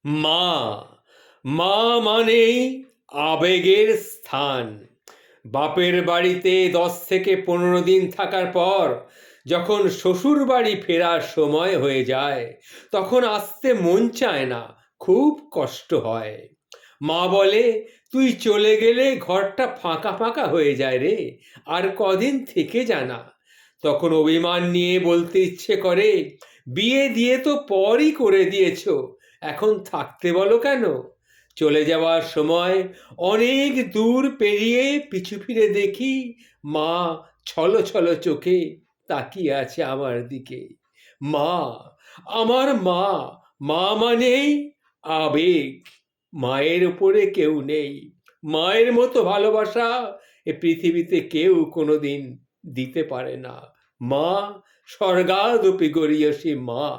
মা, মা মানেই আবেগের স্থান। বাপের বাড়িতে 10 থেকে 15 দিন থাকার পর যখন শ্বশুর বাড়ি ফেরার সময় হয়ে যায়, তখন আসতে মন চায় না, খুব কষ্ট হয়। মা বলে, তুই চলে গেলে ঘরটা ফাঁকা ফাঁকা হয়ে যায় রে, আর কদিন থেকে জানা। তখন অভিমান নিয়ে বলতে ইচ্ছে করে, বিয়ে দিয়ে তো পরই করে দিয়েছো, এখন থাকতে বলো কেন? চলে যাওয়ার সময় অনেক দূর পেরিয়ে পিছু ফিরে দেখি মা ছলো ছলো চোখে তাকিয়ে আছে আমার দিকে। মা, আমার মা, মা মানেই আবেগ। মায়ের উপরে কেউ নেই, মায়ের মতো ভালোবাসা এ পৃথিবীতে কেউ কোনোদিন দিতে পারে না। মা স্বর্গাদপি গরীয়সী মা।